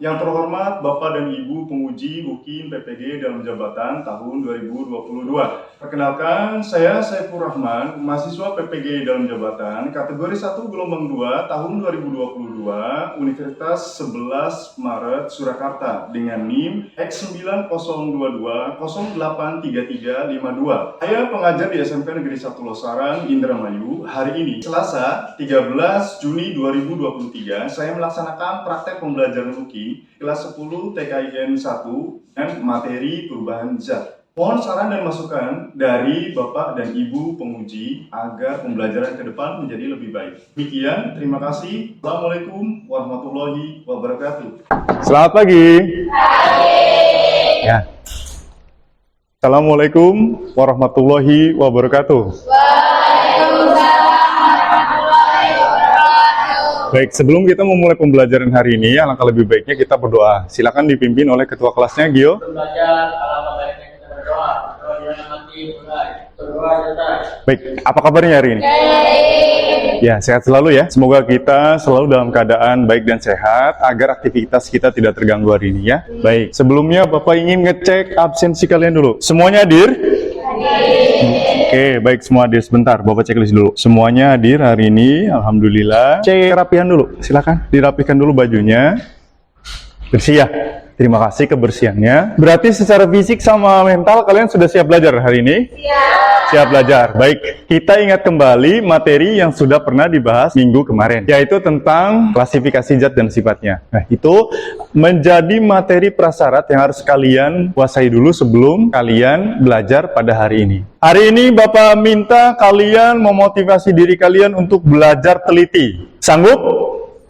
Yang terhormat Bapak dan Ibu penguji UKIN PPG dalam jabatan tahun 2022. Perkenalkan, saya Saiful Rahman, mahasiswa PPG dalam jabatan kategori 1 gelombang 2 tahun 2022 Universitas 11 Maret Surakarta dengan NIM X9022083352. Saya pengajar di SMK Negeri 1 Losarang, Indramayu. Hari ini, Selasa 13 Juni 2023, saya melaksanakan praktek pembelajaran UKIN kelas 10 TKIN 1 dan materi perubahan zat. Mohon saran dan masukan dari Bapak dan Ibu penguji agar pembelajaran ke depan menjadi lebih baik. Demikian, terima kasih. Assalamualaikum warahmatullahi wabarakatuh. Selamat pagi. Ya. Assalamualaikum warahmatullahi wabarakatuh. Baik, sebelum kita memulai pembelajaran hari ini, alangkah lebih baiknya kita berdoa. Silakan dipimpin oleh ketua kelasnya, Gio. Baik, apa kabarnya hari ini? Ya, sehat selalu ya. Semoga kita selalu dalam keadaan baik dan sehat, agar aktivitas kita tidak terganggu hari ini ya. Baik, sebelumnya Bapak ingin ngecek absensi kalian dulu. Semuanya hadir? Oke, baik, semua hadir. Sebentar, Bapak cek list dulu. Semuanya hadir hari ini, alhamdulillah. Cek kerapihan dulu, silakan dirapikan dulu bajunya. Bersih ya. Terima kasih kebersihannya. Berarti secara fisik sama mental kalian sudah siap belajar hari ini? Siap belajar. Baik, kita ingat kembali materi yang sudah pernah dibahas minggu kemarin, yaitu tentang klasifikasi zat dan sifatnya. Nah, itu menjadi materi prasyarat yang harus kalian kuasai dulu sebelum kalian belajar pada hari ini. Hari ini Bapak minta kalian memotivasi diri kalian untuk belajar teliti. Sanggup?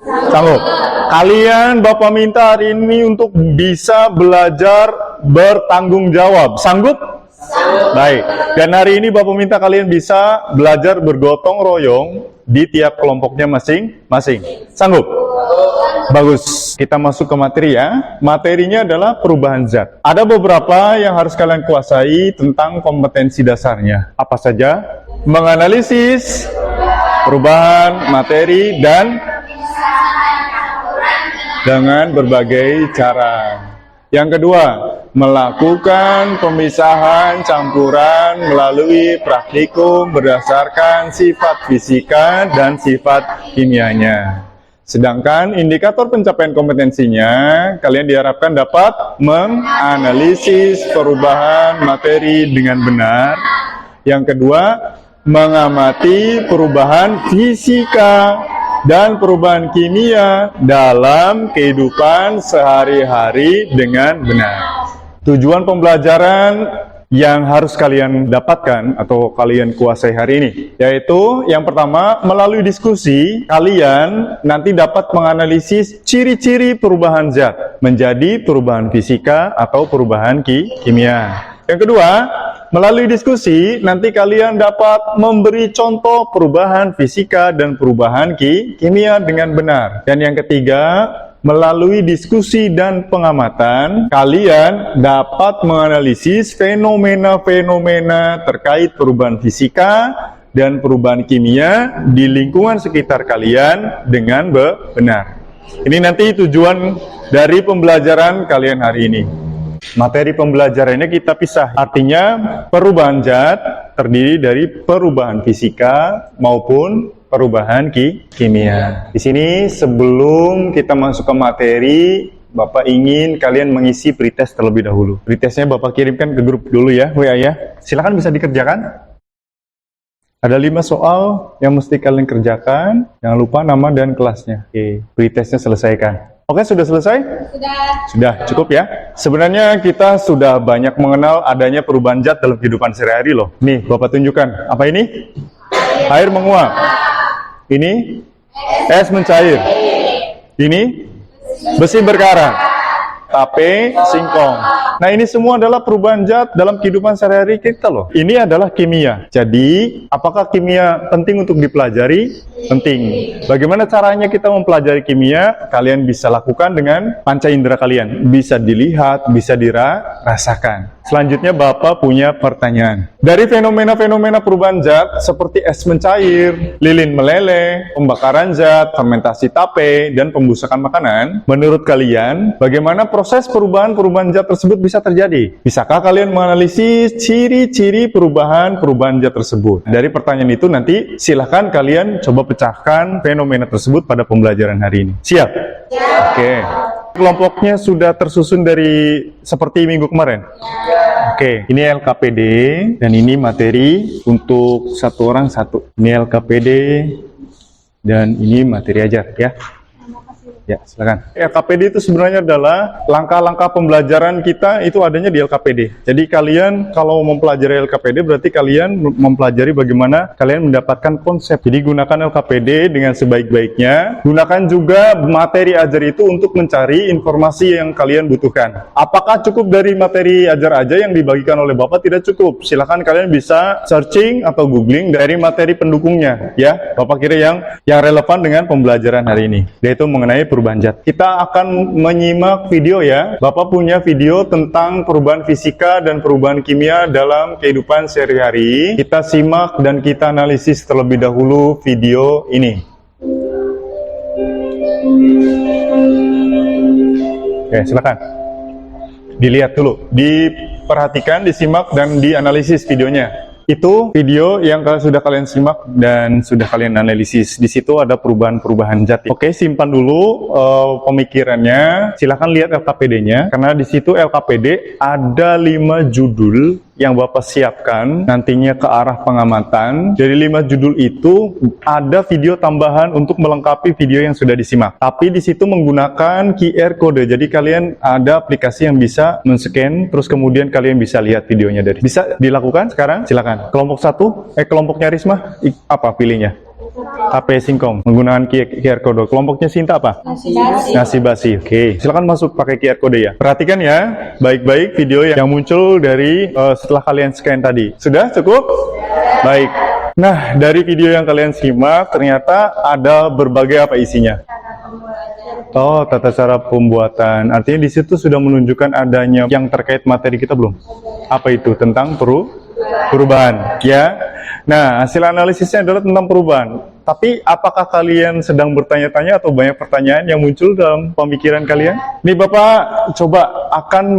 Sanggup. Kalian Bapak minta hari ini untuk bisa belajar bertanggung jawab. Sanggup? Baik. Dan hari ini Bapak minta kalian bisa belajar bergotong royong di tiap kelompoknya masing-masing. Sanggup? Bagus. Kita masuk ke materi ya. Materinya adalah perubahan zat. Ada beberapa yang harus kalian kuasai tentang kompetensi dasarnya. Apa saja? Menganalisis perubahan materi dan dengan berbagai cara. Yang kedua, melakukan pemisahan campuran melalui praktikum berdasarkan sifat fisika dan sifat kimianya. Sedangkan indikator pencapaian kompetensinya, kalian diharapkan dapat menganalisis perubahan materi dengan benar. Yang kedua, mengamati perubahan fisika dan perubahan kimia dalam kehidupan sehari-hari dengan benar. Tujuan pembelajaran yang harus kalian dapatkan atau kalian kuasai hari ini, yaitu yang pertama, melalui diskusi, kalian nanti dapat menganalisis ciri-ciri perubahan zat menjadi perubahan fisika atau perubahan kimia. Yang kedua, melalui diskusi, nanti kalian dapat memberi contoh perubahan fisika dan perubahan kimia dengan benar. Dan yang ketiga, melalui diskusi dan pengamatan, kalian dapat menganalisis fenomena-fenomena terkait perubahan fisika dan perubahan kimia di lingkungan sekitar kalian dengan benar. Ini nanti tujuan dari pembelajaran kalian hari ini. Materi pembelajarannya kita pisah, artinya perubahan zat terdiri dari perubahan fisika maupun perubahan kimia. Di sini sebelum kita masuk ke materi, Bapak ingin kalian mengisi pretest terlebih dahulu. Pretestnya Bapak kirimkan ke grup dulu ya, WA ya. Silakan bisa dikerjakan. Ada 5 soal yang mesti kalian kerjakan. Jangan lupa nama dan kelasnya. Oke, pretestnya selesaikan. Oke, sudah selesai? Sudah, cukup ya. Sebenarnya kita sudah banyak mengenal adanya perubahan zat dalam kehidupan sehari-hari loh. Nih, Bapak tunjukkan. Apa ini? Air menguap. Ini? Es mencair. Ini? Besi berkarat. Tape, singkong. Nah, ini semua adalah perubahan zat dalam kehidupan sehari-hari kita loh. Ini adalah kimia. Jadi, apakah kimia penting untuk dipelajari? Penting. Bagaimana caranya kita mempelajari kimia? Kalian bisa lakukan dengan panca indera kalian. Bisa dilihat, bisa dirasakan. Selanjutnya Bapak punya pertanyaan. Dari fenomena-fenomena perubahan zat seperti es mencair, lilin meleleh, pembakaran zat, fermentasi tape, dan pembusakan makanan, menurut kalian bagaimana proses perubahan zat tersebut bisa terjadi? Bisakah kalian menganalisis ciri-ciri perubahan zat tersebut? Dari pertanyaan itu nanti silahkan kalian coba pecahkan fenomena tersebut pada pembelajaran hari ini. Siap? Oke. Kelompoknya sudah tersusun dari seperti minggu kemarin? Oke, ini LKPD dan ini materi untuk satu orang satu. Ini LKPD dan ini materi ajar ya. Ya, silakan. LKPD itu sebenarnya adalah langkah-langkah pembelajaran kita itu adanya di LKPD. Jadi kalian kalau mempelajari LKPD berarti kalian mempelajari bagaimana kalian mendapatkan konsep. Jadi gunakan LKPD dengan sebaik-baiknya. Gunakan juga materi ajar itu untuk mencari informasi yang kalian butuhkan. Apakah cukup dari materi ajar aja yang dibagikan oleh Bapak? Tidak cukup. Silakan kalian bisa searching atau googling dari materi pendukungnya ya. Bapak kira yang relevan dengan pembelajaran hari ini. Yaitu mengenai perubahan zat. Kita akan menyimak video ya. Bapak punya video tentang perubahan fisika dan perubahan kimia dalam kehidupan sehari-hari. Kita simak dan kita analisis terlebih dahulu video ini. Oke, silakan. Dilihat dulu, diperhatikan, disimak dan dianalisis videonya. Itu video yang sudah kalian simak dan sudah kalian analisis. Di situ ada perubahan zat. Oke, simpan dulu pemikirannya. Silahkan lihat LKPD-nya, karena di situ LKPD ada 5 judul yang Bapak siapkan nantinya ke arah pengamatan. Dari 5 judul itu ada video tambahan untuk melengkapi video yang sudah disimak. Tapi di situ menggunakan QR code. Jadi kalian ada aplikasi yang bisa men-scan, terus kemudian kalian bisa lihat videonya dari. Bisa dilakukan sekarang? Silakan. Kelompok 1, kelompoknya Risma, apa pilihnya? HP Singkong menggunakan QR code. Kelompoknya Sinta apa? Nasi basi. Oke, silakan masuk pakai QR code ya. Perhatikan ya, baik-baik video yang muncul dari setelah kalian scan tadi. Sudah cukup? Baik. Nah, dari video yang kalian simak ternyata ada berbagai apa isinya? Oh, tata cara pembuatan. Artinya di situ sudah menunjukkan adanya yang terkait materi kita belum? Apa itu? Tentang perubahan, ya. Nah, hasil analisisnya adalah tentang perubahan. Tapi apakah kalian sedang bertanya-tanya atau banyak pertanyaan yang muncul dalam pemikiran kalian? Nih Bapak coba akan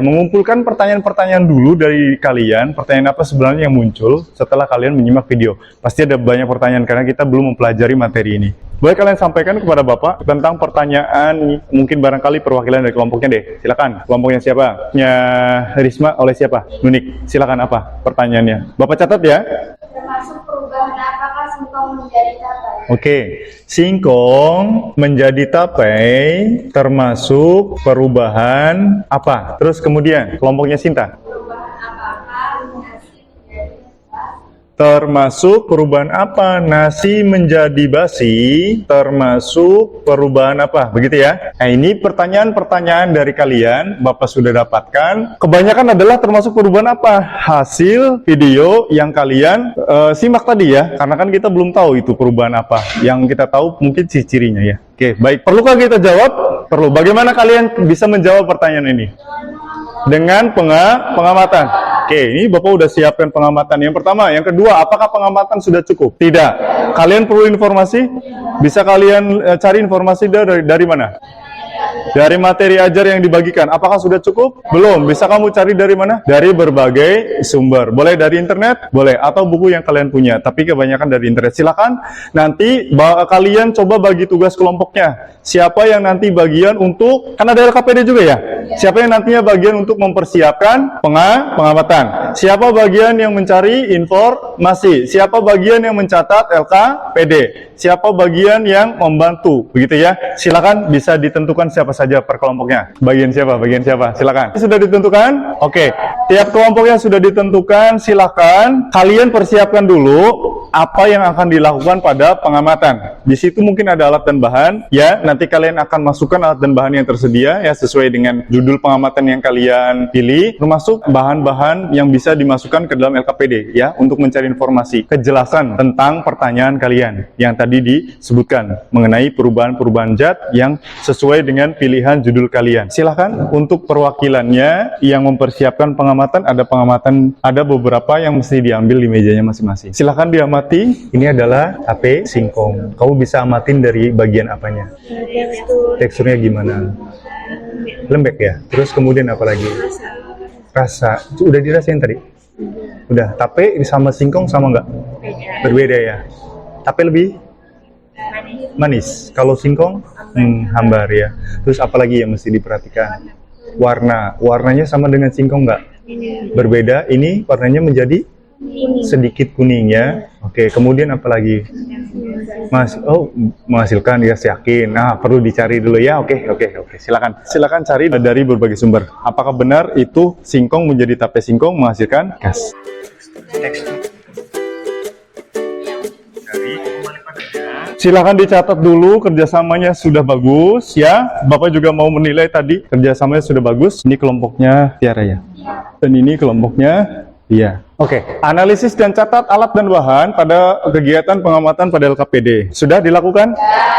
mengumpulkan pertanyaan-pertanyaan dulu dari kalian. Pertanyaan apa sebenarnya yang muncul setelah kalian menyimak video? Pasti ada banyak pertanyaan karena kita belum mempelajari materi ini. Boleh kalian sampaikan kepada Bapak tentang pertanyaan, mungkin barangkali perwakilan dari kelompoknya deh. Silakan. Kelompoknya siapa? Ya, Risma oleh siapa? Nunik. Silakan apa pertanyaannya? Bapak catat ya. Termasuk perubahan apakah singkong menjadi tapai? Oke, singkong menjadi tapai termasuk perubahan apa? Terus kemudian kelompoknya Sinta. Perubahan apakah nasi menjadi basi? Termasuk perubahan apa? Nasi menjadi basi termasuk perubahan apa? Begitu ya. Nah, ini pertanyaan-pertanyaan dari kalian Bapak sudah dapatkan. Kebanyakan adalah termasuk perubahan apa? Hasil video yang kalian simak tadi ya. Karena kan kita belum tahu itu perubahan apa. Yang kita tahu mungkin ciri-cirinya ya. Oke, baik. Perlukah kita jawab? Perlu. Bagaimana kalian bisa menjawab pertanyaan ini? Dengan pengamatan. Oke, ini Bapak udah siapkan pengamatan yang pertama. Yang kedua, apakah pengamatan sudah cukup? Tidak. Kalian perlu informasi? Bisa kalian cari informasi dari mana? Dari materi ajar yang dibagikan. Apakah sudah cukup? Belum. Bisa kamu cari dari mana? Dari berbagai sumber. Boleh dari internet? Boleh. Atau buku yang kalian punya. Tapi kebanyakan dari internet. Silakan. Nanti kalian coba bagi tugas kelompoknya. Siapa yang nanti bagian untuk, kan ada LKPD juga ya? Siapa yang nantinya bagian untuk mempersiapkan pengamatan? Siapa bagian yang mencari informasi? Siapa bagian yang mencatat LKPD? Siapa bagian yang membantu? Begitu ya. Silakan bisa ditentukan siapa saja per kelompoknya? Bagian siapa? Bagian siapa? Silakan. Sudah ditentukan? Oke. Tiap kelompoknya sudah ditentukan, silakan. Kalian persiapkan dulu apa yang akan dilakukan pada pengamatan. Di situ mungkin ada alat dan bahan, ya. Nanti kalian akan masukkan alat dan bahan yang tersedia, ya, sesuai dengan judul pengamatan yang kalian pilih, termasuk bahan-bahan yang bisa dimasukkan ke dalam LKPD, ya, untuk mencari informasi, kejelasan tentang pertanyaan kalian yang tadi disebutkan mengenai perubahan-perubahan zat yang sesuai dengan pilihan judul kalian. Silahkan untuk perwakilannya yang mempersiapkan pengamatan, ada beberapa yang mesti diambil di mejanya masing-masing. Silahkan diamati. Ini adalah HP singkong. Kamu bisa amatin dari bagian apanya? Teksturnya gimana? Lembek ya? Terus kemudian apa lagi? Rasa. Udah dirasain tadi? Udah. Tape sama singkong sama nggak? Berbeda ya? Tape lebih? Manis. Kalau singkong? Hambar ya. Terus apa lagi yang mesti diperhatikan? Warna. Warnanya sama dengan singkong nggak? Berbeda. Ini warnanya menjadi sedikit kuning ya. Oke, kemudian apa lagi? Menghasilkan, ya, yakin. Nah, perlu dicari dulu ya. Oke. Silakan cari dari berbagai sumber. Apakah benar itu singkong menjadi tape singkong menghasilkan gas? Silakan dicatat dulu, kerjasamanya sudah bagus ya. Bapak juga mau menilai tadi kerjasamanya sudah bagus. Ini kelompoknya Tiara ya. Dan ini kelompoknya iya. Oke, analisis dan catat alat dan bahan pada kegiatan pengamatan pada LKPD. Sudah dilakukan?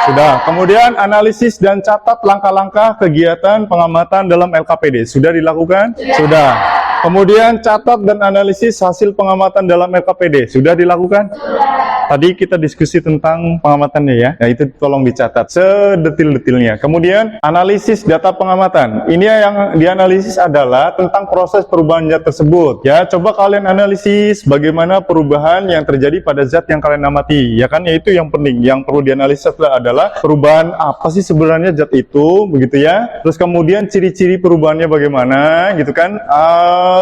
Sudah. Kemudian analisis dan catat langkah-langkah kegiatan pengamatan dalam LKPD. Sudah dilakukan? Sudah. Kemudian catat dan analisis hasil pengamatan dalam LKPD. Sudah dilakukan? Tadi kita diskusi tentang pengamatannya ya. Nah, itu tolong dicatat sedetil-detilnya. Kemudian analisis data pengamatan. Ini yang dianalisis adalah tentang proses perubahan zat tersebut. Ya, coba kalian analisis bagaimana perubahan yang terjadi pada zat yang kalian amati. Ya kan, yaitu yang penting. Yang perlu dianalisis adalah perubahan apa sih sebenarnya zat itu, begitu ya. Terus kemudian ciri-ciri perubahannya bagaimana, gitu kan.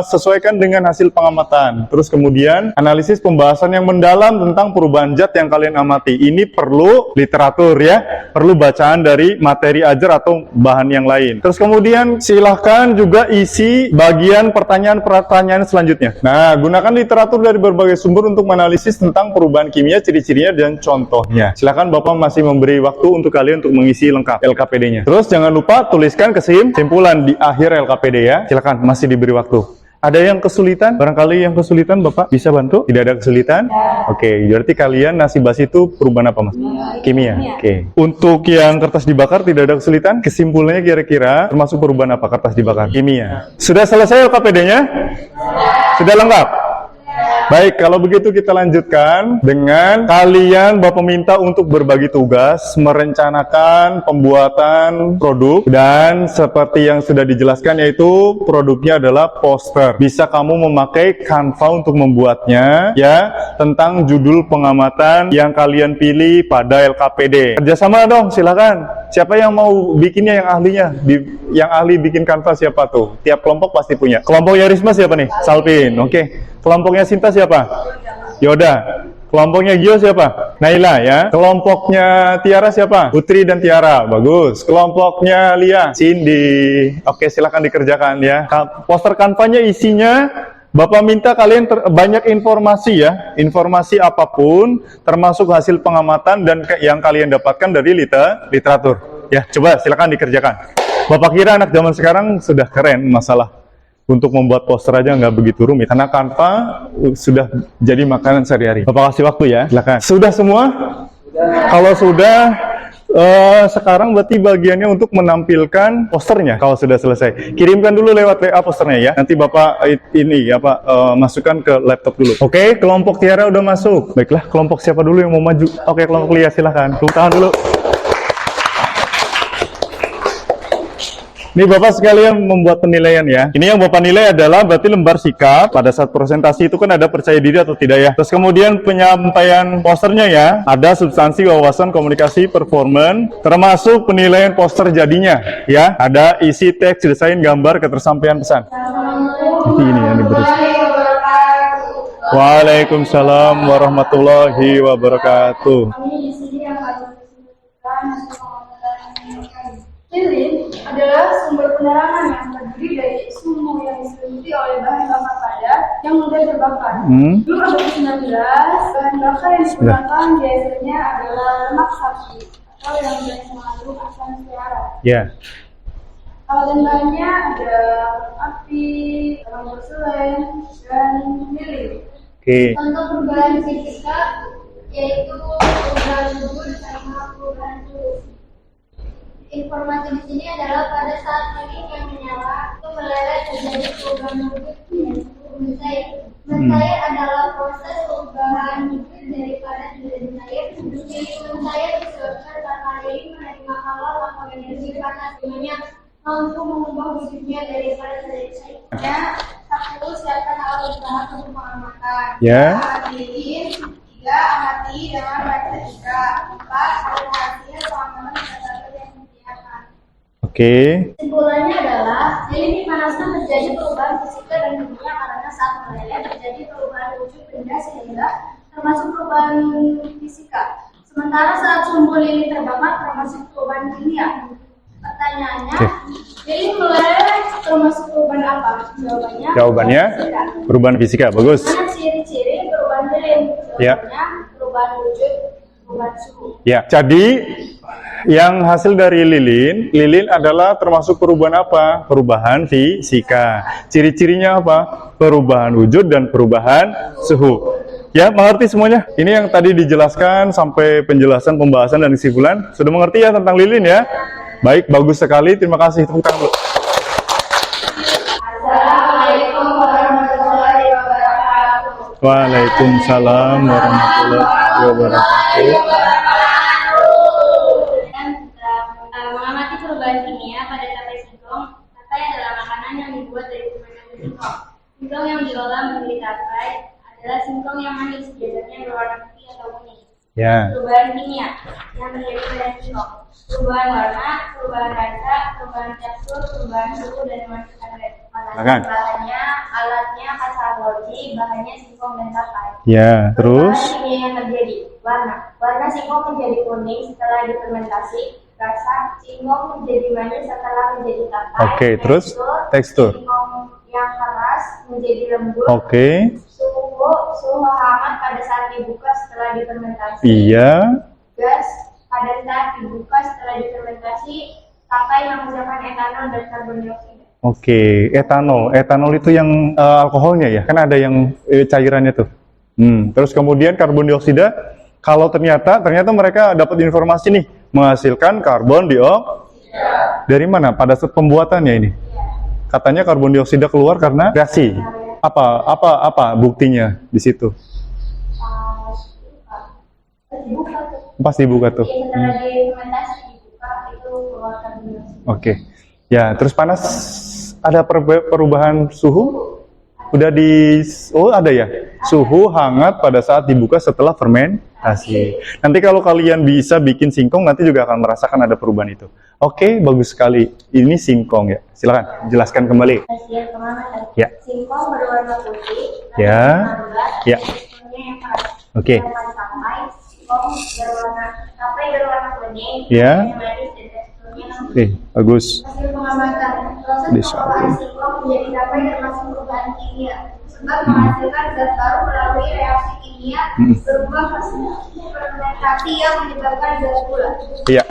Sesuaikan dengan hasil pengamatan. Terus kemudian analisis pembahasan yang mendalam tentang perubahan zat yang kalian amati. Ini perlu literatur ya, perlu bacaan dari materi ajar atau bahan yang lain. Terus kemudian silahkan juga isi bagian pertanyaan-pertanyaan selanjutnya. Nah, gunakan literatur dari berbagai sumber untuk menganalisis tentang perubahan kimia, ciri-cirinya, dan contohnya. Silahkan Bapak masih memberi waktu untuk kalian untuk mengisi lengkap LKPD-nya. Terus jangan lupa tuliskan kesimpulan di akhir LKPD ya. Silahkan, masih diberi waktu. Ada yang kesulitan? Barangkali yang kesulitan Bapak bisa bantu? Tidak ada kesulitan? Oke, berarti kalian nasi basi itu perubahan apa Mas? Kimia? Oke. Untuk yang kertas dibakar tidak ada kesulitan? Kesimpulannya kira-kira termasuk perubahan apa kertas dibakar? Kimia. Sudah selesai LKPD-nya? Sudah lengkap? Baik, kalau begitu kita lanjutkan dengan kalian Bapak minta untuk berbagi tugas, merencanakan pembuatan produk, dan seperti yang sudah dijelaskan yaitu produknya adalah poster. Bisa kamu memakai Canva untuk membuatnya ya, tentang judul pengamatan yang kalian pilih pada LKPD. Kerjasama dong, silakan. Siapa yang mau bikinnya, yang ahlinya? Yang ahli bikin Canva siapa tuh? Tiap kelompok pasti punya. Kelompoknya Risma siapa nih? Salpin, oke. Kelompoknya Sinta siapa? Yoda. Kelompoknya Gio siapa? Naila ya. Kelompoknya Tiara siapa? Putri dan Tiara. Bagus. Kelompoknya Lia, Cindy. Oke, silakan dikerjakan ya. Poster Canva-nya isinya Bapak minta kalian banyak informasi ya. Informasi apapun termasuk hasil pengamatan dan yang kalian dapatkan dari literatur. Ya, coba silakan dikerjakan. Bapak kira anak zaman sekarang sudah keren masalah untuk membuat poster aja nggak begitu rumit, karena Canva sudah jadi makanan sehari-hari. Bapak kasih waktu ya, silakan. Sudah semua? Kalau sudah, sekarang berarti bagiannya untuk menampilkan posternya. Kalau sudah selesai, kirimkan dulu lewat WA posternya ya. Nanti Bapak masukkan ke laptop dulu. Oke, kelompok Tiara udah masuk. Baiklah, kelompok siapa dulu yang mau maju? Oke, kelompok Lia silahkan. Tepuk tangan dulu. Ini Bapak sekalian membuat penilaian ya. Ini yang Bapak nilai adalah berarti lembar sikap. Pada saat presentasi itu kan ada percaya diri atau tidak ya. Terus kemudian penyampaian posternya ya. Ada substansi, wawasan, komunikasi, performance. Termasuk penilaian poster jadinya ya. Ada isi teks, desain, gambar, ketersampaian pesan. Ini yang diberi. Waalaikumsalam warahmatullahi wabarakatuh. Lilin adalah sumber penerangan yang terdiri dari sumur yang diselimuti oleh bahan bakar padat yang mudah terbakar. Sebelum abad ke-19, bahan bakar yang digunakan biasanya adalah lemak sapi atau yang biasa mengandung asam seara. Ya. Alat bahannya ada api, terang porselen, dan lilin. Oke. Contoh perubahan fisika yaitu perubahan suhu sama perubahan suhu. Informasi di sini adalah pada saat lilin yang menyala itu meleleh terjadi perubahan wujud menjadi mencair. Mencair adalah proses perubahan wujud dari padat menjadi cair. Menjadi mencair disebabkan karena lilin menerima hal atau energi panas yang mampu mengubah wujudnya dari padat menjadi cair. Ya, satu siapkan alat bahan untuk pengamatan. Ya. Lilin. 3. Amati dengan matematika. 4. Cari hasil pengamatan metode yang disediakan. Oke. Kesimpulannya adalah lilin dipanaskan terjadi perubahan fisika dan kimia karena saat meleleh terjadi perubahan wujud benda sehingga termasuk perubahan fisika. Sementara saat sumber lilin terbakar termasuk perubahan kimia. Pertanyaannya, lilin meleleh termasuk perubahan apa? Jawabannya perubahan fisika. Bagus. Mana ciri-ciri perubahan lilin? Ya. Jawabannya perubahan wujud, perubahan suhu. Ya, jadi yang hasil dari lilin adalah termasuk perubahan apa? Perubahan fisika. Ciri-cirinya apa? Perubahan wujud dan perubahan suhu. Ya, mengerti semuanya? Ini yang tadi dijelaskan sampai penjelasan, pembahasan, dan kesimpulan. Sudah mengerti ya tentang lilin ya? Baik, bagus sekali. Terima kasih. Tepuk tangan dulu. Assalamualaikum warahmatullahi wabarakatuh. Waalaikumsalam warahmatullahi wabarakatuh. Mengamati perubahan kimia pada tapai singkong. Tapai adalah makanan yang dibuat dari fermentasi singkong. Singkong yang diolah menjadi tapai adalah singkong yang manis, biasanya berwarna putih atau kuning. Ya. Perubahan kimia yang terjadi pada singkong. Perubahan warna, perubahan rasa, perubahan tekstur, perubahan suhu, dan menghasilkan Silakan. alatnya kasalogi, bahannya singkong dan tapai. Ya, terus? Perubahan kimia yang terjadi. Warna singkong menjadi kuning setelah difermentasi. Rasa singkong menjadi manis setelah menjadi tapai. Oke, terus tekstur. Singkong yang keras menjadi lembut. Oke. Suhu hangat pada saat dibuka setelah difermentasi. Iya. Gas pada saat dibuka setelah difermentasi. Tapai yang menghasilkan etanol dan karbon dioksida. Oke, etanol. Etanol itu yang alkoholnya ya? Kan ada yang cairannya tuh. Terus kemudian karbon dioksida, kalau ternyata mereka dapat informasi nih, menghasilkan karbon dioksida. Dari mana? Pada saat pembuatannya ini. Katanya karbon dioksida keluar karena reaksi. Apa buktinya di situ? Pas dibuka tuh. Setelah difermentasi dibuka itu keluar karbon dioksida. Oke. Ya, terus panas ada perubahan suhu? Udah ada ya? Suhu hangat pada saat dibuka setelah fermentasi. Nanti kalau kalian bisa bikin singkong, nanti juga akan merasakan ada perubahan itu. Oke, bagus sekali. Ini singkong ya. Silakan, jelaskan kembali. Hasil pengamatan. Ya. Singkong berwarna putih. Ya. Ya. Teksturnya yang keras. Oke. Tapai berwarna kuning. Ya. Manis dan teksturnya lembut. Oke, bagus. Hasil pengamatan. Proses pengolahan singkong menjadi tapai termasuk perubahan kimia. Sebab menghasilkan zat baru melalui reaksi kimia berubah fermentasi yang menyebabkan zat gula. Iya.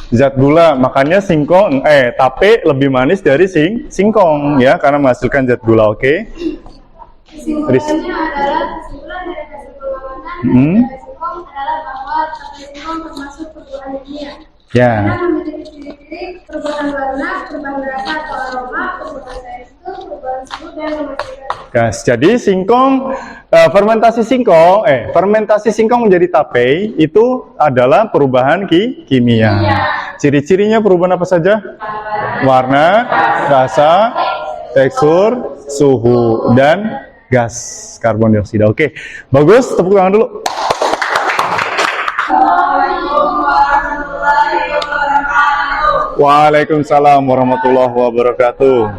Zat gula, makanya singkong tape lebih manis dari singkong ya, karena menghasilkan zat gula. Oke. Kesimpulannya adalah kesimpulan dari hasil pengamatan singkong adalah bahwa tapai singkong termasuk perubahan kimia. Ya. Karena memiliki ciri-ciri perubahan warna, perubahan rasa atau aroma, perubahan tekstur, perubahan suhu, dan menghasilkan Gas. Jadi singkong fermentasi singkong menjadi tape itu adalah perubahan kimia. Ciri-cirinya perubahan apa saja? Warna, rasa, tekstur, suhu, dan gas karbon dioksida. Oke, bagus. Tepuk tangan dulu. Waalaikumsalam warahmatullahi wabarakatuh.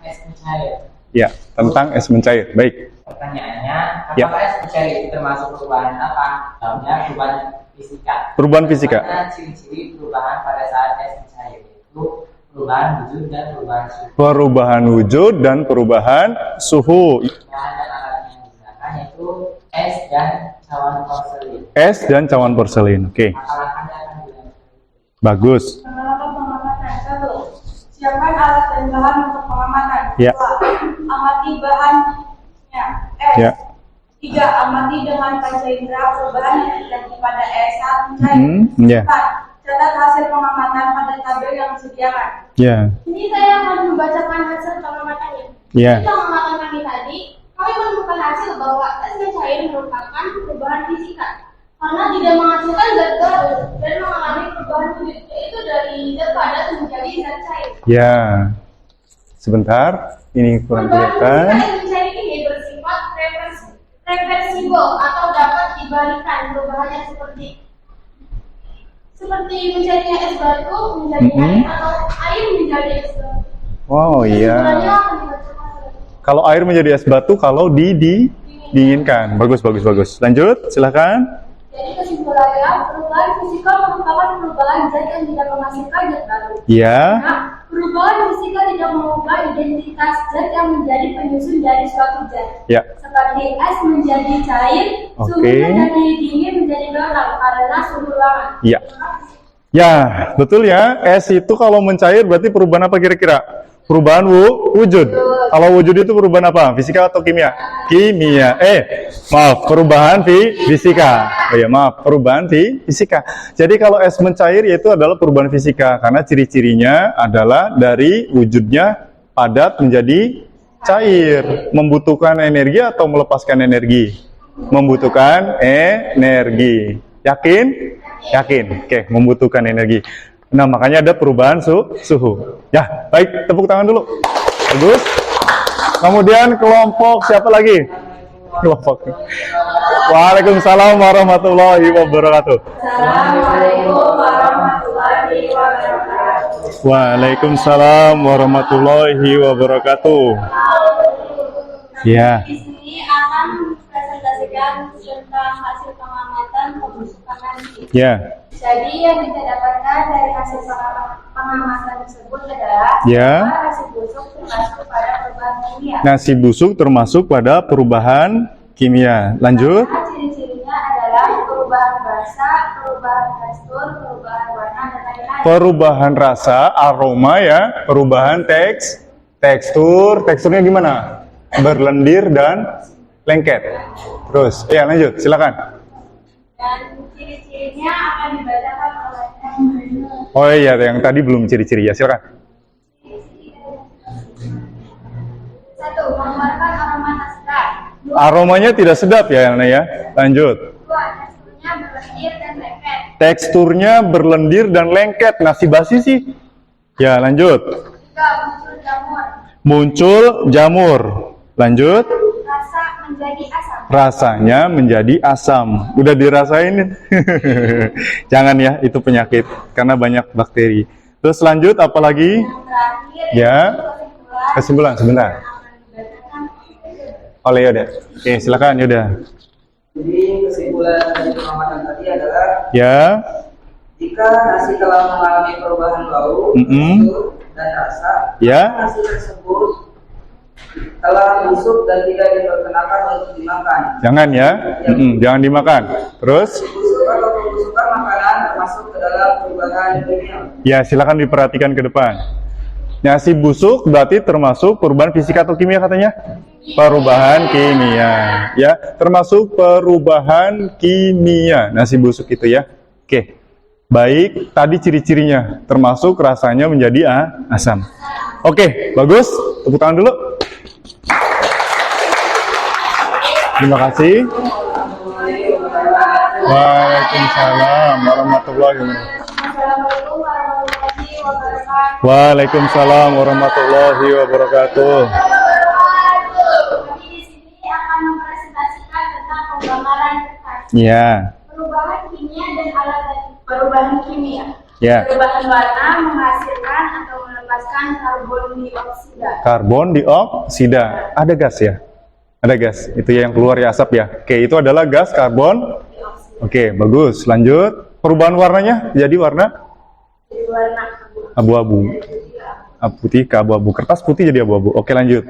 Es mencair. Ya, tentang es mencair. Baik. Pertanyaannya, Ya. Apakah es mencari itu termasuk perubahan apa? Jawabnya perubahan fisika. Perubahan fisika. Mana ciri-ciri perubahan pada saat es mencair, yaitu perubahan wujud dan perubahan suhu. Perubahan wujud dan perubahan suhu. Bahan dan alat yang digunakan yaitu es dan cawan porselin. Es dan cawan porselin. Oke. Langkah-langkahnya akan dilanjutkan. Bagus. Peralatan pengamatan. 1. Siapkan alat dan bahan untuk pengamatan. Ya. 2. Amati bahannya. S. Ya. 3. Amati dengan panca indera perubahan yang terjadi pada es saat mencair. Ya. 4. Catat hasil pengamatan pada tabel yang disediakan. Ya. Ini saya akan membacakan hasil pengamatannya. Ya. Di pengamatan kami tadi, kami menemukan hasil bahwa es mencair merupakan perubahan fisika karena tidak menghasilkan zat baru dan mengalami perubahan wujud, yaitu dari zat padat menjadi zat cair. Ya. Sebentar. Ini kurang Perubahan kelihatan. fisika yang mencair ini bersifat reversibel atau dapat dibalikan perubahannya seperti mencairnya es batu menjadi air atau air menjadi es batu. Wow, iya. Kesimpulannya akan dibacakan oleh Kalau air menjadi es batu kalau didinginkan. Bagus, bagus, bagus. Lanjut, silakan. Jadi kesimpulannya, perubahan fisika merupakan perubahan zat yang tidak menghasilkan zat baru. Ya. Nah, perubahan fisika tidak mengubah identitas zat yang menjadi penyusun dari suatu zat. Ya. Seperti es menjadi cair, suhu Oke. menjadi dingin menjadi garam karena suhu ruangan. Ya. Ya, betul ya. Es itu kalau mencair berarti perubahan apa kira-kira? Perubahan wujud. Kalau wujud itu perubahan apa? Fisika atau kimia? Kimia. Maaf, perubahan fisika. Oh ya, maaf, perubahan fisika. Jadi kalau es mencair itu adalah perubahan fisika karena ciri-cirinya adalah dari wujudnya padat menjadi cair, membutuhkan energi atau melepaskan energi? Membutuhkan energi. Yakin? Yakin. Oke, membutuhkan energi. Nah, makanya ada perubahan suhu. Ya, baik, tepuk tangan dulu. Bagus. Kemudian kelompok siapa lagi? Kelompok. Waalaikumsalam warahmatullahi wabarakatuh. Assalamualaikum warahmatullahi wabarakatuh. Waalaikumsalam warahmatullahi wabarakatuh. Ya. Di sini akan presentasikan tentang hasil pengamatan pembusukan nasi. Ya. Jadi yang kita dapatkan dari hasil pengamatan tersebut adalah Ya. bahwa nasi busuk termasuk pada perubahan kimia. Nasi busuk termasuk pada perubahan kimia. Lanjut. Nah, ciri-cirinya adalah perubahan rasa, perubahan tekstur, perubahan warna, dan lain-lain. Perubahan rasa, aroma ya, perubahan teksturnya gimana? Berlendir dan lengket. Terus, ya lanjut, silakan. Dan ciri-cirinya akan dibacakan oleh Oh iya, yang tadi belum ciri-ciri ya, silakan. 1. Mengeluarkan aroma nasta. 2. Aromanya tidak sedap ya, Yana ya. Lanjut. 2. Teksturnya berlendir dan lengket. Teksturnya berlendir dan lengket. Nasi basi sih. Ya, lanjut. 3. Muncul jamur. Muncul jamur. Lanjut. Rasa menjadi asam. Rasanya menjadi asam. Udah dirasain? Jangan ya, itu penyakit karena banyak bakteri. Terus lanjut apa lagi? Yang terakhir Ya. yaitu Kesimpulan sebentar. akan dibacakan Oleh Yoda. Oke, silakan Yoda. Jadi kesimpulan dari pengamatan tadi adalah Ya. jika nasi telah mengalami perubahan bau, tekstur, dan rasa, Ya. nasi tersebut telah busuk dan tidak diperkenakan untuk dimakan. Jangan ya. Jangan dimakan. Terus? Busuk atau pembusukan makanan termasuk ke dalam perubahan kimia. Ya, silakan diperhatikan ke depan. Nasi busuk berarti termasuk perubahan fisika atau kimia katanya? Perubahan kimia. Ya, termasuk perubahan kimia. Nasi busuk itu ya. Oke. Baik, tadi ciri-cirinya termasuk rasanya menjadi asam. Oke, bagus. Tepuk tangan dulu. Terima kasih. Waalaikumsalam warahmatullahi wabarakatuh. Assalamualaikum warahmatullahi wabarakatuh. Waalaikumsalam warahmatullahi wabarakatuh. Kami di sini akan mempresentasikan tentang penggambaran kertas. Ya, Perubahan kimia dan alat perubahan kimia. ya. Perubahan warna menghasilkan atau melepaskan karbon dioksida. Karbon dioksida. Ada gas ya? Ada gas, itu yang keluar ya asap ya. Oke, itu adalah gas karbon. Oke, bagus. Lanjut. Perubahan warnanya jadi warna Warna abu-abu. Putih ke abu-abu. Kertas putih jadi abu-abu. Oke, lanjut.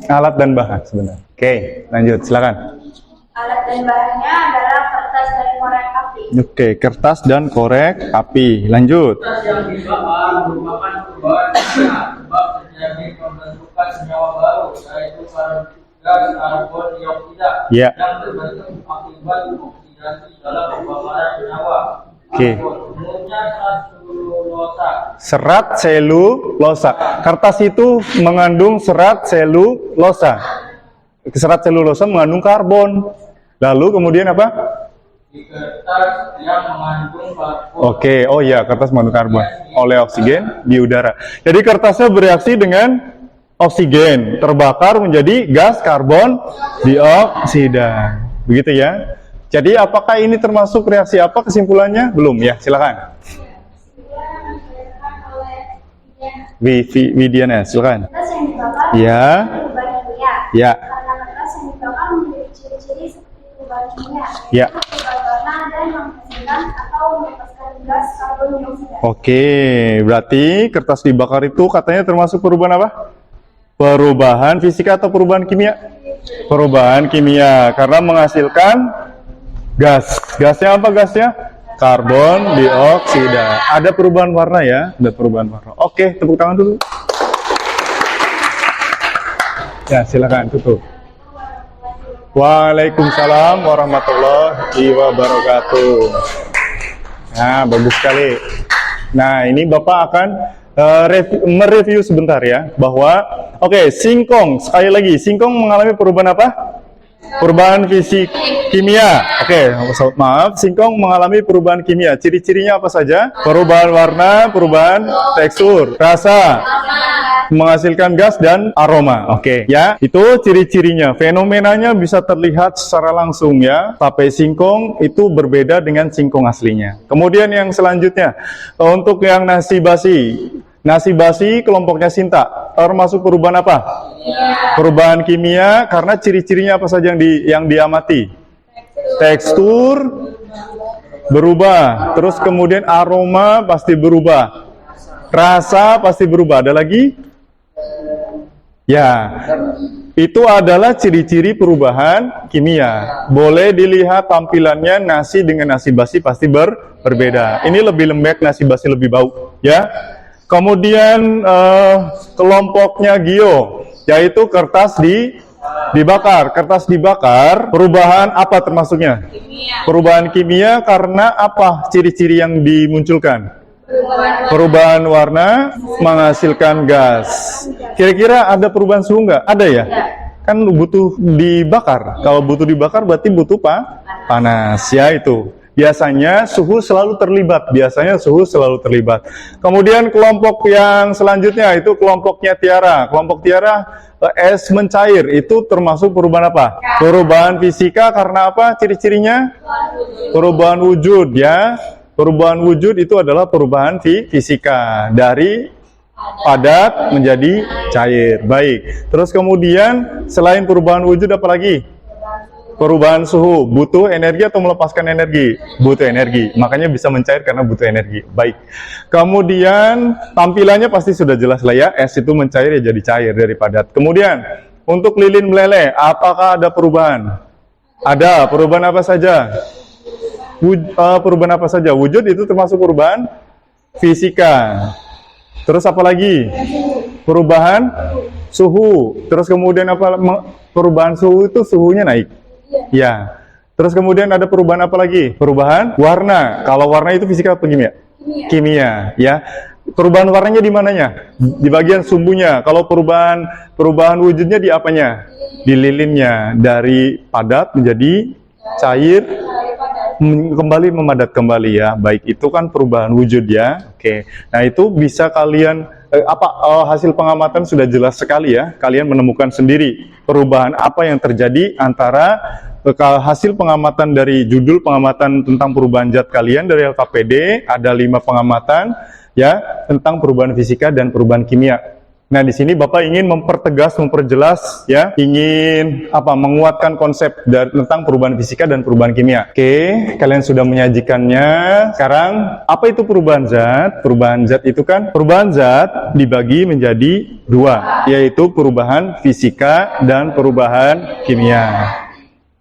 Alat dan bahan sebenarnya. Oke, lanjut. Silakan. alat dan bahannya adalah kertas dan korek api. Oke, kertas dan korek api. Lanjut. Kertas yang dibakar merupakan perubahan kimia sebab terjadi pembentukan senyawa baru yaitu gas karbon dioksida Ya. yang terbentuk akibat oksidasi dalam pembakaran senyawa. Oke. Umumnya serat selulosa. Serat selulosa. Kertas itu mengandung serat selulosa. Serat selulosa mengandung karbon. Lalu kemudian apa? Di kertas yang mengandung karbon. Oke, oh iya, kertas mengandung karbon oleh oksigen di udara. Jadi kertasnya bereaksi dengan oksigen, terbakar menjadi gas karbon dioksida. Begitu ya. Jadi apakah ini termasuk reaksi apa kesimpulannya? Belum ya, silakan. Widiana, silakan. Kertas yang dibakar Ya. perubahan kimia. Ya. Karena kertas yang dibakar memiliki ciri-ciri seperti perubahan kimia, Ya. yaitu perubahan warna dan menghasilkan atau melepaskan gas karbon dioksida. Oke, berarti kertas dibakar itu katanya termasuk perubahan apa? Perubahan fisika atau perubahan kimia? Perubahan kimia, karena menghasilkan gas. Gasnya apa gasnya? Karbon dioksida. Ada perubahan warna ya? Ada perubahan warna. Oke, tepuk tangan dulu. Ya, silakan tutup. Waalaikumsalam warahmatullahi wabarakatuh. Nah, bagus sekali. Nah, ini Bapak akan mereview sebentar ya, bahwa singkong, sekali lagi, singkong mengalami perubahan apa? Perubahan fisik kimia. Maaf, singkong mengalami perubahan kimia. Ciri-cirinya apa saja? Perubahan warna, perubahan tekstur, rasa, menghasilkan gas dan aroma. Ya, itu ciri-cirinya. Fenomenanya bisa terlihat secara langsung ya. Tape singkong itu berbeda dengan singkong aslinya. Kemudian yang selanjutnya, untuk yang nasi basi. Nasi basi kelompoknya Sinta, termasuk perubahan apa? Perubahan kimia, karena ciri-cirinya apa saja yang diamati? Tekstur berubah, terus kemudian aroma pasti berubah, rasa pasti berubah. Ada lagi? Ya, itu adalah ciri-ciri perubahan kimia. Boleh dilihat tampilannya, nasi dengan nasi basi pasti berbeda. Ini lebih lembek, nasi basi lebih bau, ya. Kemudian kelompoknya Gio, yaitu kertas dibakar. Kertas dibakar, perubahan apa termasuknya? Perubahan kimia, karena apa ciri-ciri yang dimunculkan? Perubahan warna, menghasilkan gas. Kira-kira ada perubahan suhu nggak? Ada ya? Kan butuh dibakar. Kalau butuh dibakar berarti butuh panas ya itu. Biasanya suhu selalu terlibat. Kemudian kelompok yang selanjutnya itu kelompoknya Tiara. Kelompok Tiara, es mencair, itu termasuk perubahan apa? Perubahan fisika, karena apa ciri-cirinya? Perubahan wujud ya. Perubahan wujud itu adalah perubahan fisika, dari padat menjadi cair. Baik. Terus kemudian selain perubahan wujud apa lagi? Perubahan suhu, butuh energi atau melepaskan energi? Butuh energi, makanya bisa mencair karena butuh energi. Baik. Kemudian tampilannya pasti sudah jelas lah ya, es itu mencair ya jadi cair dari padat. Kemudian untuk lilin meleleh, apakah ada perubahan? Ada. Perubahan apa saja? Perubahan apa saja? Wujud itu termasuk perubahan fisika. Terus apa lagi? Perubahan suhu. Terus kemudian apa? Perubahan suhu itu suhunya naik. Ya. Terus kemudian ada perubahan apa lagi? Perubahan warna. Kalau warna itu fisika atau kimia? Kimia, ya. Perubahan warnanya di mananya? Di bagian sumbunya. Kalau perubahan wujudnya di apanya? Di lilinnya, dari padat menjadi cair, kembali memadat kembali ya. Baik, itu kan perubahan wujud ya. Oke. Nah, itu bisa kalian hasil pengamatan sudah jelas sekali ya. Kalian menemukan sendiri perubahan apa yang terjadi antara hasil pengamatan dari judul pengamatan tentang perubahan zat kalian dari LKPD. Ada 5 pengamatan ya tentang perubahan fisika dan perubahan kimia. Nah, di sini Bapak ingin mempertegas, memperjelas, ya, ingin menguatkan konsep tentang perubahan fisika dan perubahan kimia. Oke, kalian sudah menyajikannya. Sekarang, apa itu perubahan zat? Perubahan zat itu kan, perubahan zat dibagi menjadi dua, yaitu perubahan fisika dan perubahan kimia.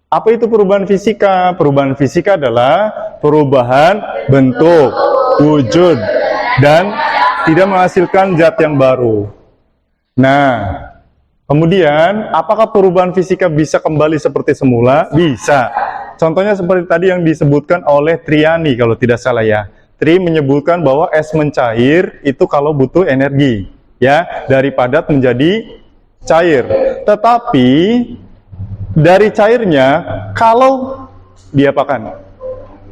Apa itu perubahan fisika? Perubahan fisika adalah perubahan bentuk, wujud, dan tidak menghasilkan zat yang baru. Nah, kemudian apakah perubahan fisika bisa kembali seperti semula? Bisa. Contohnya seperti tadi yang disebutkan oleh Triani kalau tidak salah ya. Tri menyebutkan bahwa es mencair itu kalau butuh energi, ya, dari padat menjadi cair. Tetapi dari cairnya kalau diapakan?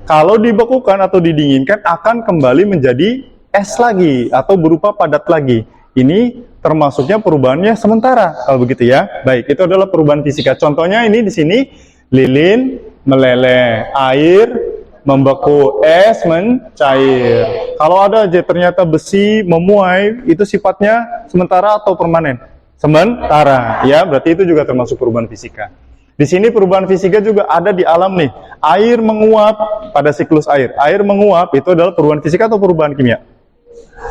Kalau dibekukan atau didinginkan akan kembali menjadi es lagi atau berupa padat lagi. Ini termasuknya perubahannya sementara, kalau begitu ya. Baik, itu adalah perubahan fisika. Contohnya ini di sini, lilin meleleh, air membeku, es mencair. Kalau ada aja ternyata besi memuai, itu sifatnya sementara atau permanen? Sementara, ya, berarti itu juga termasuk perubahan fisika. Di sini perubahan fisika juga ada di alam nih. Air menguap pada siklus air. Air menguap itu adalah perubahan fisika atau perubahan kimia?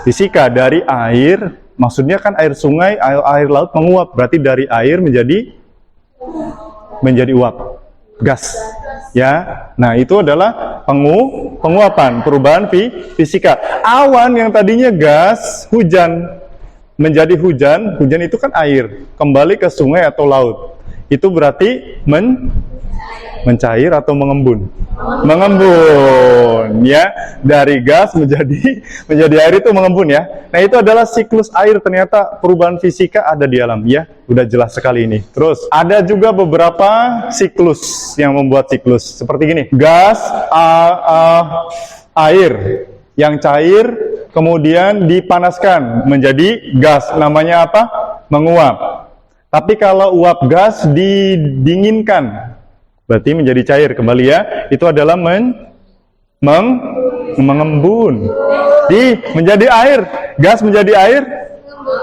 Fisika. Dari air, maksudnya kan air sungai, air laut menguap, berarti dari air menjadi uap, gas, ya. Nah, itu adalah penguapan, perubahan fisika. Awan yang tadinya gas, hujan menjadi hujan, hujan itu kan air, kembali ke sungai atau laut. Itu berarti mencair atau mengembun? Mengembun, ya. Dari gas menjadi air itu mengembun, ya. Nah, itu adalah siklus air. Ternyata perubahan fisika ada di alam, ya. Udah jelas sekali ini. Terus ada juga beberapa siklus yang membuat siklus seperti gini. Gas, air yang cair kemudian dipanaskan menjadi gas. Namanya apa? Menguap. Tapi kalau uap gas didinginkan, berarti menjadi cair kembali, ya. Itu adalah mengembun. Menjadi air, gas menjadi air,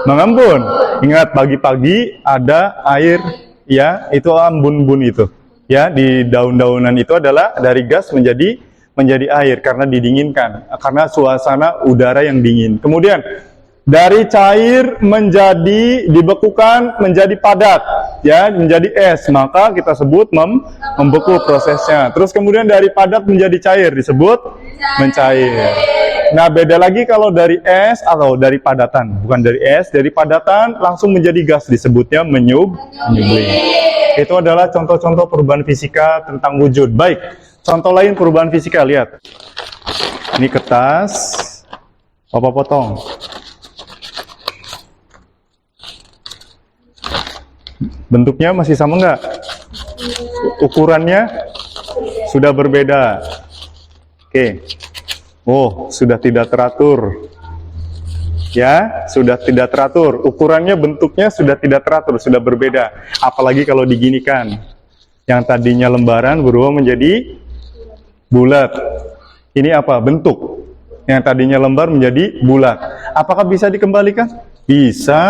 mengembun. Ingat, pagi-pagi ada air, ya, itu embun-embun itu. Ya, di daun-daunan itu adalah dari gas menjadi air karena didinginkan, karena suasana udara yang dingin. Kemudian dari cair dibekukan menjadi padat, ya, menjadi es, maka kita sebut membeku prosesnya. Terus kemudian dari padat menjadi cair disebut mencair. Nah, beda lagi kalau dari es atau dari padatan, bukan dari es, dari padatan langsung menjadi gas disebutnya menyublim. Itu adalah contoh-contoh perubahan fisika tentang wujud. Baik, contoh lain perubahan fisika, lihat. Ini kertas, Bapak potong. Bentuknya masih sama nggak? Ukurannya sudah berbeda. Oke. Oh, sudah tidak teratur. Ya, sudah tidak teratur. Ukurannya, bentuknya sudah tidak teratur, sudah berbeda. Apalagi kalau diginikan. Yang tadinya lembaran berubah menjadi bulat. Ini apa? Bentuk. Yang tadinya lembar menjadi bulat. Apakah bisa dikembalikan? Bisa.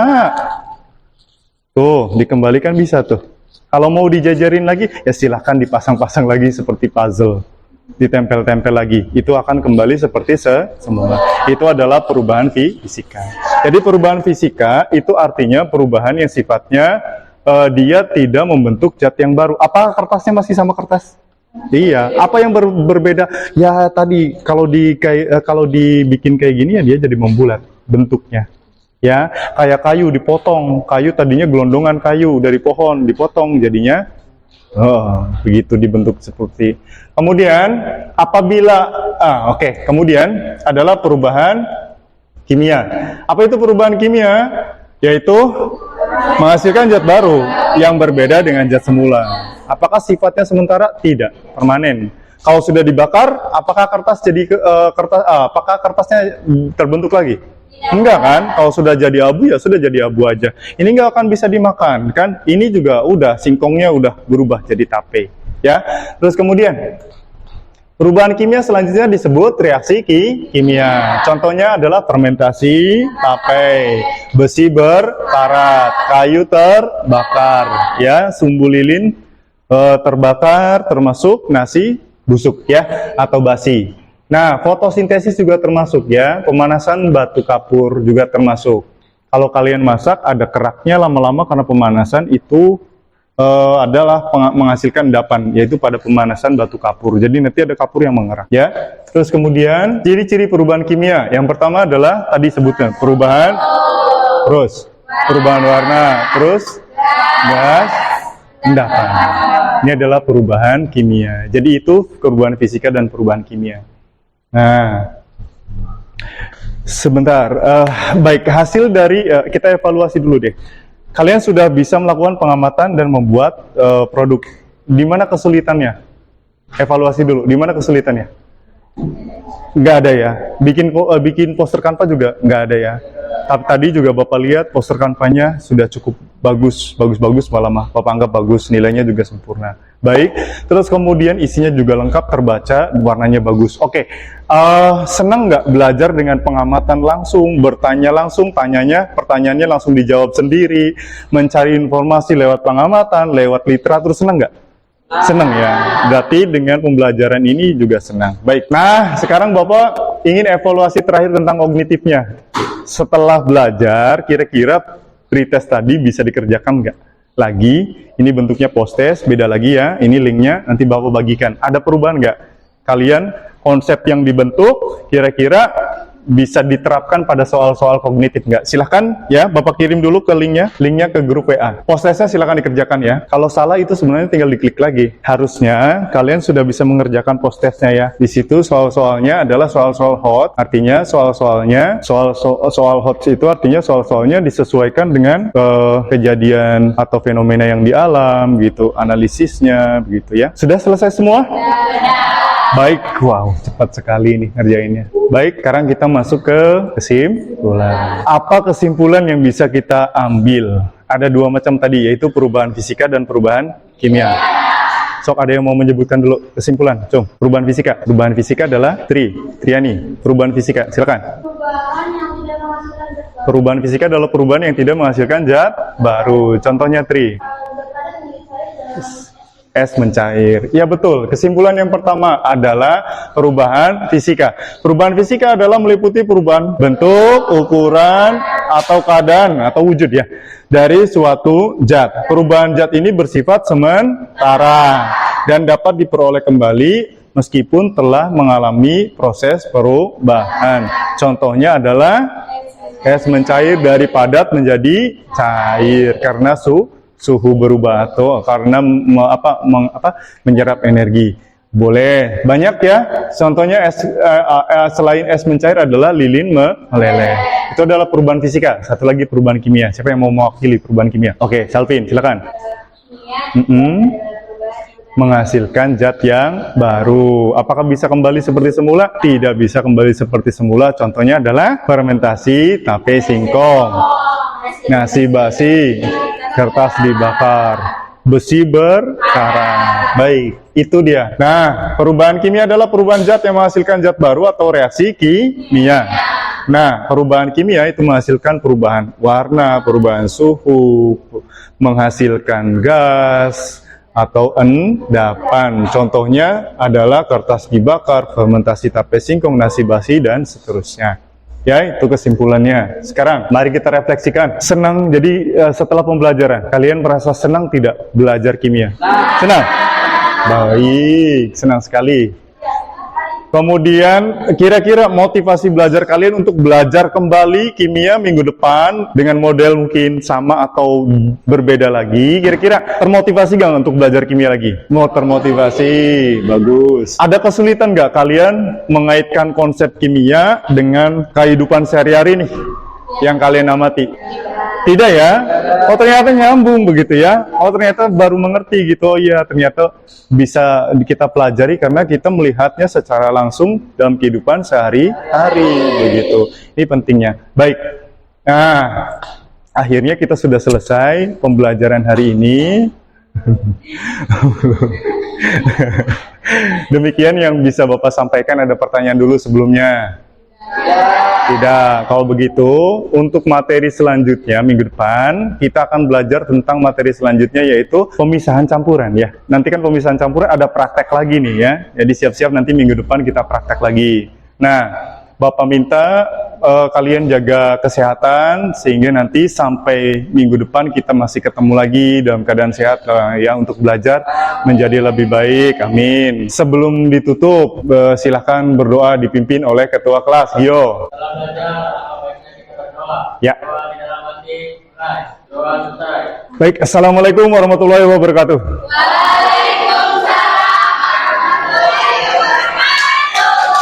Tuh, dikembalikan bisa tuh. Kalau mau dijajarin lagi, ya silahkan dipasang-pasang lagi seperti puzzle. Ditempel-tempel lagi. Itu akan kembali seperti semula. Itu adalah perubahan fisika. Jadi perubahan fisika itu artinya perubahan yang sifatnya dia tidak membentuk zat yang baru. Apa kertasnya masih sama kertas? Iya. Apa yang berbeda? Ya tadi kalau dibikin kayak gini ya dia jadi membulat bentuknya. Ya, kayak kayu dipotong, kayu tadinya gelondongan kayu dari pohon dipotong jadinya begitu dibentuk seperti. Kemudian apabila kemudian adalah perubahan kimia. Apa itu perubahan kimia? Yaitu menghasilkan zat baru yang berbeda dengan zat semula. Apakah sifatnya sementara? Tidak, permanen. Kalau sudah dibakar, apakah kertasnya terbentuk lagi? Enggak kan? Kalau sudah jadi abu ya sudah jadi abu aja. Ini enggak akan bisa dimakan kan? Ini juga udah singkongnya udah berubah jadi tape, ya. Terus kemudian Perubahan kimia selanjutnya disebut reaksi kimia. Contohnya adalah fermentasi tape, besi berkarat, kayu terbakar, ya, sumbu lilin terbakar, termasuk nasi busuk, ya, atau basi. Nah, fotosintesis juga termasuk, ya, pemanasan batu kapur juga termasuk. Kalau kalian masak ada keraknya lama-lama karena pemanasan itu adalah menghasilkan endapan, yaitu pada pemanasan batu kapur. Jadi nanti ada kapur yang mengerak, ya. Terus kemudian ciri-ciri perubahan kimia. Yang pertama adalah tadi sebutkan perubahan, terus perubahan warna, terus gas, endapan. Ini adalah perubahan kimia. Jadi itu perubahan fisika dan perubahan kimia. Nah, sebentar, baik, hasil dari kita evaluasi dulu deh. Kalian sudah bisa melakukan pengamatan dan membuat produk. Di mana kesulitannya? Evaluasi dulu. Di mana kesulitannya? Nggak ada ya. Bikin poster Canva juga nggak ada ya. Tapi tadi juga Bapak lihat poster Canva-nya sudah cukup bagus malah Bapak anggap bagus, nilainya juga sempurna. Baik, terus kemudian isinya juga lengkap, terbaca, warnanya bagus. Oke, senang nggak belajar dengan pengamatan langsung, bertanya langsung, pertanyaannya langsung dijawab sendiri, mencari informasi lewat pengamatan, lewat literatur, senang nggak? Senang ya, berarti dengan pembelajaran ini juga senang. Baik, nah sekarang Bapak ingin evaluasi terakhir tentang kognitifnya. Setelah belajar, kira-kira pretest tadi bisa dikerjakan nggak? Lagi, ini bentuknya post-test, beda lagi ya, ini linknya, nanti Bapak bagikan. Ada perubahan nggak? Kalian, konsep yang dibentuk, kira-kira bisa diterapkan pada soal-soal kognitif nggak? Silahkan ya, Bapak kirim dulu ke linknya ke grup WA. Post-testnya silahkan dikerjakan ya. Kalau salah itu sebenarnya tinggal diklik lagi. Harusnya kalian sudah bisa mengerjakan post-testnya ya. Di situ soal-soalnya adalah soal-soal hot, artinya soal hot itu artinya soal-soalnya disesuaikan dengan kejadian atau fenomena yang di alam gitu, analisisnya begitu ya. Sudah selesai semua? Baik, wow, cepat sekali nih ngerjainnya. Baik, sekarang kita masuk ke kesimpulan. Apa kesimpulan yang bisa kita ambil? Ada dua macam tadi, yaitu perubahan fisika dan perubahan kimia. Sok, ada yang mau menyebutkan dulu kesimpulan? Cung, perubahan fisika. Perubahan fisika adalah Triani. Perubahan fisika, silakan. Perubahan yang tidak menghasilkan zat baru. Perubahan fisika adalah perubahan yang tidak menghasilkan zat baru. Contohnya Tri. Berpada mencair dalam Es mencair. Ya betul. Kesimpulan yang pertama adalah perubahan fisika. Perubahan fisika adalah meliputi perubahan bentuk, ukuran, atau keadaan, atau wujud ya, dari suatu zat. Perubahan zat ini bersifat sementara dan dapat diperoleh kembali meskipun telah mengalami proses perubahan. Contohnya adalah es mencair dari padat menjadi cair karena suhu berubah atau karena menyerap energi. Boleh banyak ya. Contohnya selain es mencair adalah lilin meleleh. Itu adalah perubahan fisika. Satu lagi perubahan kimia. Siapa yang mau mewakili perubahan kimia? Oke, Salvin, silakan. Menghasilkan zat yang baru. Apakah bisa kembali seperti semula? Tidak bisa kembali seperti semula. Contohnya adalah fermentasi tape singkong, nasi basi, kertas dibakar, besi berkarat. Baik, itu dia. Nah, perubahan kimia adalah perubahan zat yang menghasilkan zat baru atau reaksi kimia. Nah, perubahan kimia itu menghasilkan perubahan warna, perubahan suhu, menghasilkan gas, atau endapan. Contohnya adalah kertas dibakar, fermentasi tape singkong, nasi basi, dan seterusnya. Ya, itu kesimpulannya. Sekarang, mari kita refleksikan. Senang, jadi setelah pembelajaran, kalian merasa senang tidak belajar kimia? Senang? Baik, senang sekali. Kemudian, kira-kira motivasi belajar kalian untuk belajar kembali kimia minggu depan dengan model mungkin sama atau berbeda lagi. Kira-kira termotivasi nggak untuk belajar kimia lagi? Mau termotivasi, bagus. Ada kesulitan nggak kalian mengaitkan konsep kimia dengan kehidupan sehari-hari nih yang kalian amati? Tidak ya? Oh ternyata nyambung begitu ya? Oh ternyata baru mengerti gitu. Oh iya ternyata bisa kita pelajari karena kita melihatnya secara langsung dalam kehidupan sehari-hari begitu. Ini pentingnya. Baik. Nah, akhirnya kita sudah selesai pembelajaran hari ini. Demikian yang bisa Bapak sampaikan. Ada pertanyaan dulu sebelumnya? Tidak. Kalau begitu, untuk materi selanjutnya minggu depan kita akan belajar tentang materi selanjutnya, yaitu pemisahan campuran ya. Nanti kan pemisahan campuran ada praktek lagi nih ya. Jadi siap-siap nanti minggu depan kita praktek lagi. Nah, Bapak minta kalian jaga kesehatan sehingga nanti sampai minggu depan kita masih ketemu lagi dalam keadaan sehat ya, untuk belajar menjadi lebih baik. Amin. Sebelum ditutup, silahkan berdoa dipimpin oleh ketua kelas. Yo. Dalam belajar, baiknya kita berdoa. Ya. Doa di dalam hati, doa selesai. Baik, assalamualaikum warahmatullahi wabarakatuh. Waalaikumsalam.